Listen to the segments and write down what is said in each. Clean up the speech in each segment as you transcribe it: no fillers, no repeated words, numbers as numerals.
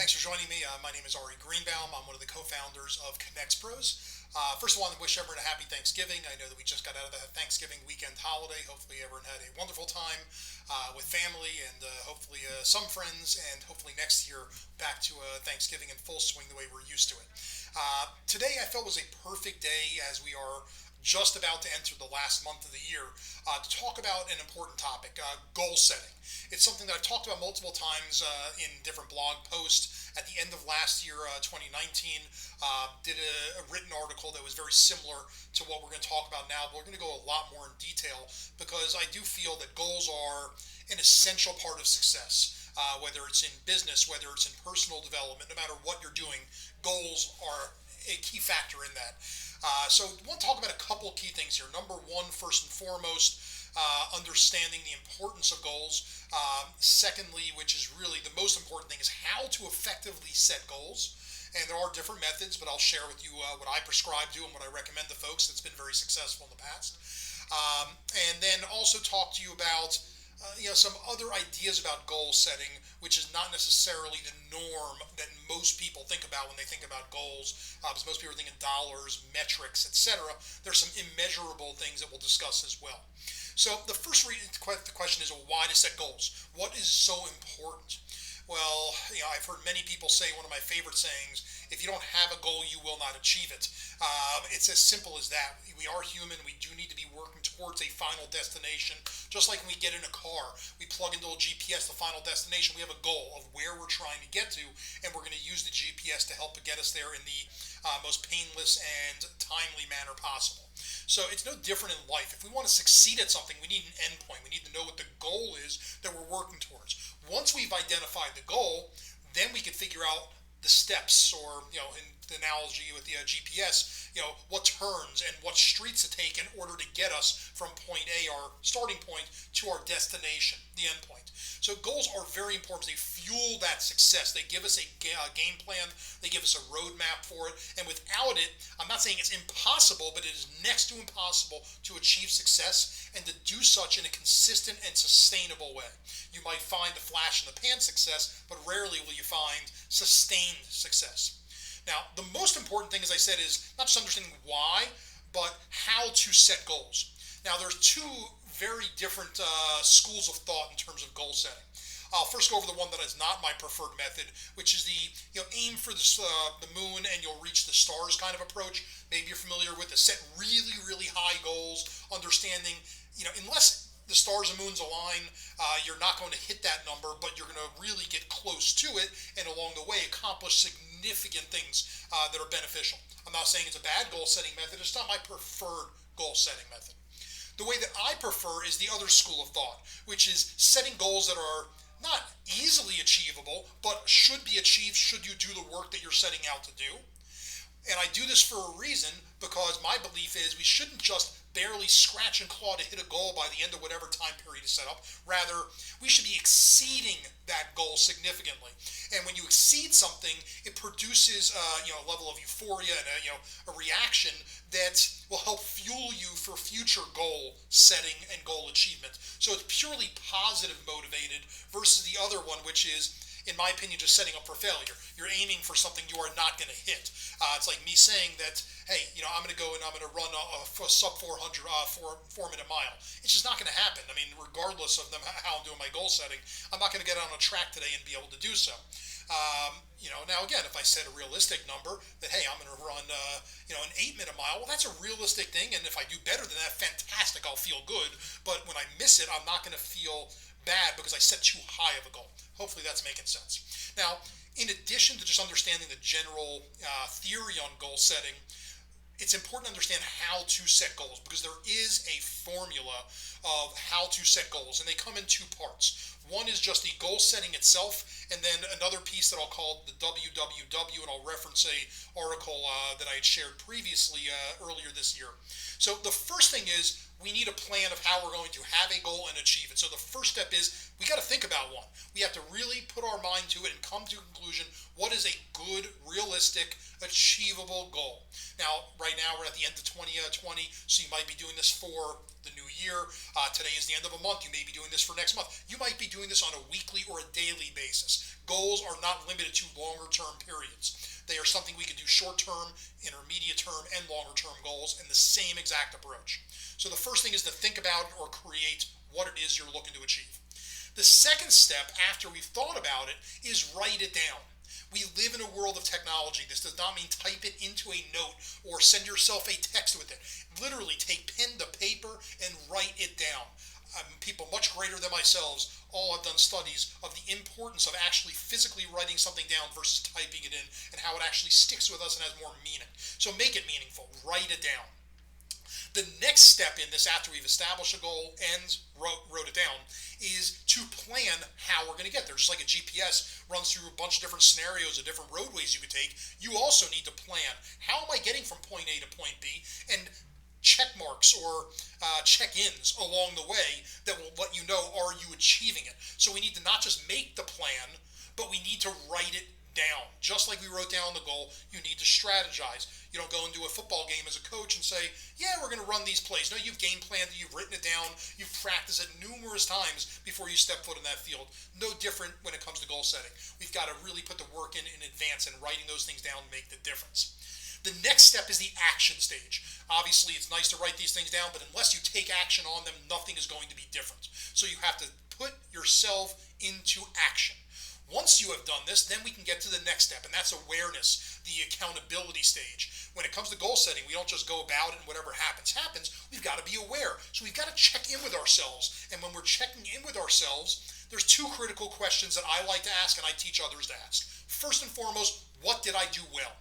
Thanks for joining me. My name is Ari Greenbaum. I'm one of the co-founders of conXpros. First of all, I wish everyone a happy Thanksgiving. I know that we just got out of the Thanksgiving weekend holiday. Hopefully everyone had a wonderful time with family and hopefully some friends, and hopefully next year back to Thanksgiving in full swing the way we're used to it. Today I felt was a perfect day as we are just about to enter the last month of the year to talk about an important topic, goal setting. It's something that I've talked about multiple times in different blog posts. At the end of last year, 2019, did a written article that was very similar to what we're going to talk about now, but we're going to go a lot more in detail because I do feel that goals are an essential part of success. Whether it's in business, whether it's in personal development, no matter what you're doing, goals are a key factor in that. So I want to talk about a couple of key things here. Number one, first and foremost, understanding the importance of goals. Secondly, which is really the most important thing, is how to effectively set goals. And there are different methods, but I'll share with you what I prescribe to and what I recommend to folks that's been very successful in the past. And then also talk to you about some other ideas about goal setting, which is not necessarily the norm that most people think about when they think about goals, because most people are thinking dollars, metrics, etc. There's some immeasurable things that we'll discuss as well. So the first question is, why to set goals? What is so important? Well, I've heard many people say one of my favorite sayings: if you don't have a goal, you will not achieve it. It's as simple as that. We are human. We do need to be working towards a final destination. Just like when we get in a car, we plug into a GPS, the final destination. We have a goal of where we're trying to get to, and we're going to use the GPS to help get us there in the most painless and timely manner possible. So it's no different in life. If we want to succeed at something, we need an endpoint. We need to know what the goal is that we're working towards. Once we've identified the goal, then we can figure out the steps, or in the analogy with the GPS, what turns and what streets to take in order to get us from point A, our starting point, to our destination, the end point. So goals are very important. They fuel that success. They give us a game plan. They give us a roadmap for it. And without it, I'm not saying it's impossible, but it is next to impossible to achieve success and to do such in a consistent and sustainable way. You might find a flash in the pan success, but rarely will you find sustained success. Now, the most important thing, as I said, is not just understanding why, but how to set goals. Now, there's two very different schools of thought in terms of goal setting. I'll first go over the one that is not my preferred method, which is the aim for the moon and you'll reach the stars kind of approach. Maybe you're familiar with the set really, really high goals, understanding, unless the stars and moons align, you're not going to hit that number, but you're going to really get close to it, and along the way accomplish significant things that are beneficial. I'm not saying it's a bad goal setting method. It's not my preferred goal setting method. The way that I prefer is the other school of thought, which is setting goals that are not easily achievable, but should be achieved should you do the work that you're setting out to do. And I do this for a reason, because my belief is we shouldn't just barely scratch and claw to hit a goal by the end of whatever time period is set up. Rather, we should be exceeding that goal significantly. And when you exceed something, it produces a level of euphoria and a reaction that will help fuel you for future goal setting and goal achievement. So it's purely positive motivated versus the other one, which is, in my opinion, just setting up for failure. You're aiming for something you are not going to hit. It's like me saying that, hey, I'm going to go and I'm going to run a sub 400 4-minute mile. It's just not going to happen. I mean, regardless of how I'm doing my goal setting, I'm not going to get on a track today and be able to do so. Now again, if I set a realistic number that, hey, I'm going to run, an 8-minute mile, well, that's a realistic thing. And if I do better than that, fantastic, I'll feel good. But when I miss it, I'm not going to feel bad because I set too high of a goal. Hopefully that's making sense. Now, in addition to just understanding the general theory on goal setting, it's important to understand how to set goals, because there is a formula of how to set goals, and they come in two parts. One is just the goal setting itself, and then another piece that I'll call the WWW, and I'll reference a article that I had shared previously earlier this year. So the first thing is we need a plan of how we're going to have a goal and achieve it. So the first step is we got to think about one. We have to really put our mind to it and come to a conclusion. What is a good, realistic, achievable goal? Now, right now we're at the end of 2020, so you might be doing this for the new year. Today is the end of a month. You may be doing this for next month. You might be doing this on a weekly or a daily basis. Goals are not limited to longer term periods. They are something we can do short term, intermediate term, and longer term goals in the same exact approach. So the first thing is to think about or create what it is you're looking to achieve. The second step after we've thought about it is write it down. We live in a world of technology. This does not mean type it into a note or send yourself a text with it. Literally take pen to paper and write it down. People much greater than myself all have done studies of the importance of actually physically writing something down versus typing it in, and how it actually sticks with us and has more meaning. So make it meaningful. Write it down. The next step in this, after we've established a goal and wrote it down, is to plan how we're going to get there. Just like a GPS runs through a bunch of different scenarios of different roadways you could take, you also need to plan, how am I getting from point A to point B, and check marks or check-ins along the way that will let you know, are you achieving it? So we need to not just make the plan, but we need to write it down. Just like we wrote down the goal, you need to strategize. You don't go into a football game as a coach and say, yeah, we're going to run these plays. No, you've game planned it, you've written it down, you've practiced it numerous times before you step foot in that field. No different when it comes to goal setting. We've got to really put the work in advance, and writing those things down make the difference. The next step is the action stage. Obviously, it's nice to write these things down, but unless you take action on them, nothing is going to be different. So you have to put yourself into action. Once you have done this, then we can get to the next step, and that's awareness, the accountability stage. When it comes to goal setting, we don't just go about it and whatever happens, happens. We've got to be aware. So we've got to check in with ourselves. And when we're checking in with ourselves, there's two critical questions that I like to ask and I teach others to ask. First and foremost, what did I do well?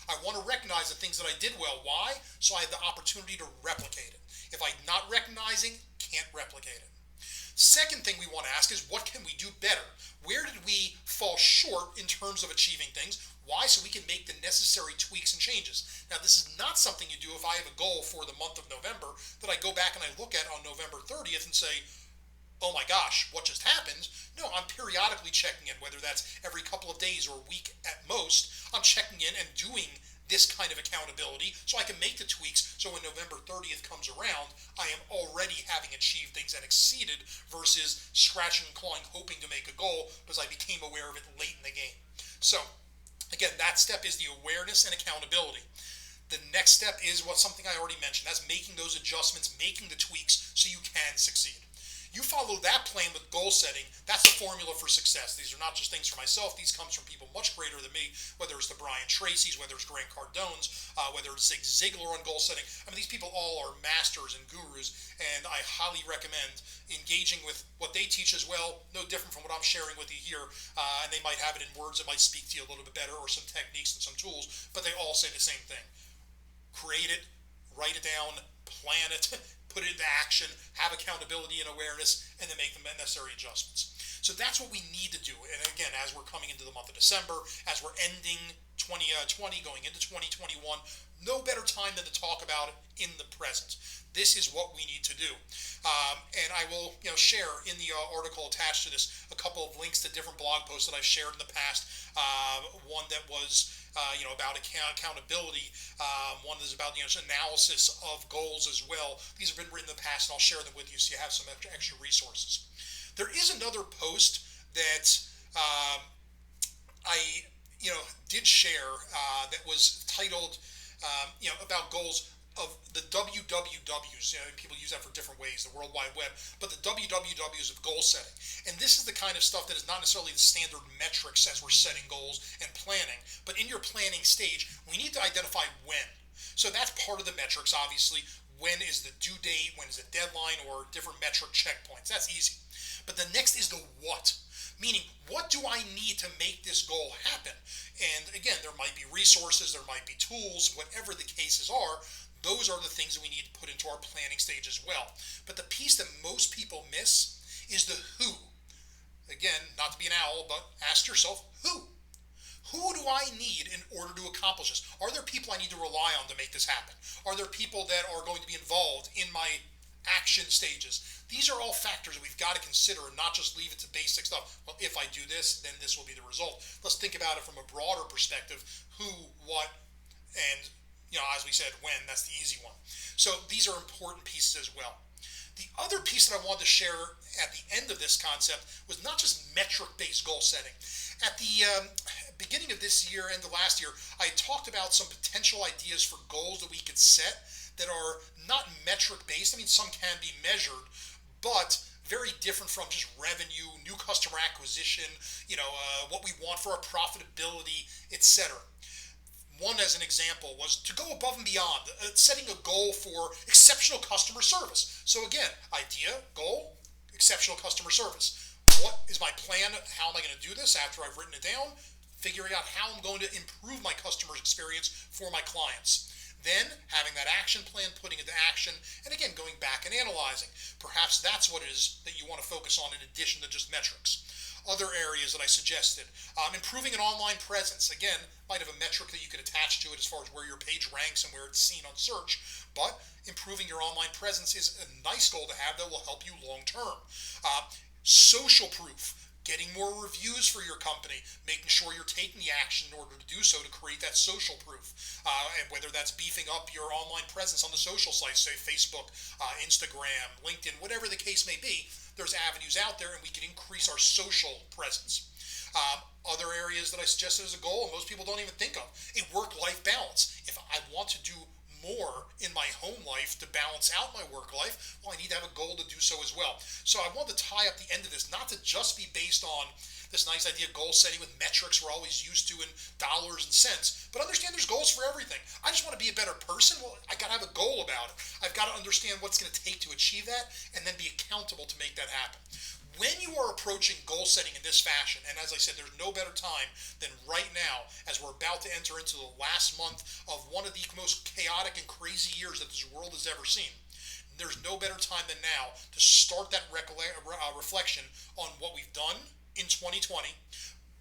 I want to recognize the things that I did well. Why? So I have the opportunity to replicate it. If I'm not recognizing, can't replicate it. Second thing we want to ask is, what can we do better? Where did we fall short in terms of achieving things? Why? So we can make the necessary tweaks and changes. Now, this is not something you do if I have a goal for the month of November that I go back and I look at on November 30th and say, oh my gosh, what just happened? No, I'm periodically checking in, whether that's every couple of days or a week at most. I'm checking in and doing this kind of accountability so I can make the tweaks, so when November 30th comes around, I am already having achieved things and exceeded, versus scratching and clawing hoping to make a goal because I became aware of it late in the game. So again, that step is the awareness and accountability. The next step is something I already mentioned. That's making those adjustments, making the tweaks so you can succeed. You follow that plan with goal setting, that's the formula for success. These are not just things for myself. These comes from people much greater than me, whether it's the Brian Tracy's, whether it's Grant Cardone's, whether it's Zig Ziglar on goal setting. I mean, these people all are masters and gurus, and I highly recommend engaging with what they teach as well. No different from what I'm sharing with you here, and they might have it in words that might speak to you a little bit better, or some techniques and some tools, but they all say the same thing. Create it, write it down, plan it, put it into action, have accountability and awareness, and then make the necessary adjustments. So that's what we need to do. And again, as we're coming into the month of December, as we're ending 2020, going into 2021, no better time than to talk about it in the present. This is what we need to do. And I will share in the article attached to this a couple of links to different blog posts that I've shared in the past. One that was about accountability. One is about analysis of goals as well. These have been written in the past, and I'll share them with you so you have some extra resources. There is another post that I did share that was titled about goals of the WWWs. People use that for different ways, the World Wide Web, but the WWWs of goal setting. And this is the kind of stuff that is not necessarily the standard metrics as we're setting goals and planning, but in your planning stage, we need to identify when. So that's part of the metrics, obviously. When is the due date? When is the deadline? Or different metric checkpoints. That's easy. But the next is the what. Meaning, what do I need to make this goal happen? And again, there might be resources, there might be tools, whatever the cases are. Those are the things that we need to put into our planning stage as well. But the piece that most people miss is the who. Again, not to be an owl, but ask yourself, who? Who do I need in order to accomplish this? Are there people I need to rely on to make this happen? Are there people that are going to be involved in my action stages? These are all factors that we've got to consider and not just leave it to basic stuff. Well, if I do this, then this will be the result. Let's think about it from a broader perspective. Who, what, and as we said, when. That's the easy one. So these are important pieces as well. The other piece that I wanted to share at the end of this concept was not just metric-based goal setting. At the beginning of this year and the last year, I talked about some potential ideas for goals that we could set that are not metric-based. I mean, some can be measured, but very different from just revenue, new customer acquisition, what we want for our profitability, etc. One, as an example, was to go above and beyond, setting a goal for exceptional customer service. So again, idea, goal, exceptional customer service. What is my plan? How am I going to do this after I've written it down? Figuring out how I'm going to improve my customer experience for my clients. Then having that action plan, putting it into action, and again, going back and analyzing. Perhaps that's what it is that you want to focus on in addition to just metrics. Other areas that I suggested, improving an online presence. Again, might have a metric that you could attach to it as far as where your page ranks and where it's seen on search, but improving your online presence is a nice goal to have that will help you long term. Social proof. Getting more reviews for your company, making sure you're taking the action in order to do so to create that social proof. And whether that's beefing up your online presence on the social sites, say Facebook, Instagram, LinkedIn, whatever the case may be, there's avenues out there and we can increase our social presence. Other areas that I suggested as a goal, and most people don't even think of, a work-life balance. If I want to do more in my home life to balance out my work life, well, I need to have a goal to do so as well. So I want to tie up the end of this, not to just be based on this nice idea of goal setting with metrics we're always used to in dollars and cents, but understand there's goals for everything. I just want to be a better person. Well, I got to have a goal about it. I've got to understand what's going to take to achieve that and then be accountable to make that happen. When you are approaching goal setting in this fashion, and as I said, there's no better time than right now as we're about to enter into the last month of one of the most chaotic and crazy years that this world has ever seen. There's no better time than now to start that reflection on what we've done in 2020,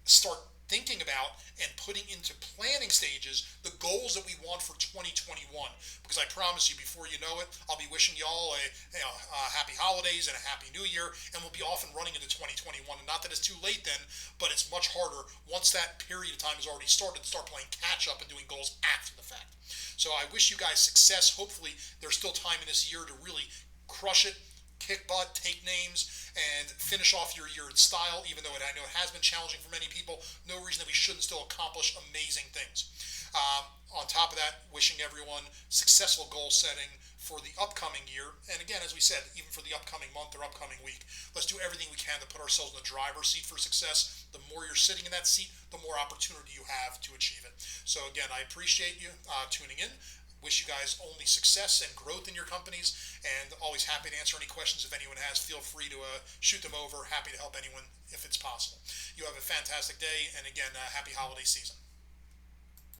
start thinking about and putting into planning stages the goals that we want for 2021. Because I promise you, before you know it, I'll be wishing y'all a happy holidays and a happy new year, and we'll be off and running into 2021. And not that it's too late then, but it's much harder once that period of time has already started to start playing catch up and doing goals after the fact. So I wish you guys success. Hopefully there's still time in this year to really crush it, kick butt, take names, and finish off your year in style, even though I know it has been challenging for many people. No reason that we shouldn't still accomplish amazing things. On top of that, wishing everyone successful goal setting for the upcoming year. And again, as we said, even for the upcoming month or upcoming week, let's do everything we can to put ourselves in the driver's seat for success. The more you're sitting in that seat, the more opportunity you have to achieve it. So again, I appreciate you tuning in. Wish you guys only success and growth in your companies, and always happy to answer any questions if anyone has. Feel free to shoot them over. Happy to help anyone if it's possible. You have a fantastic day, and again, happy holiday season.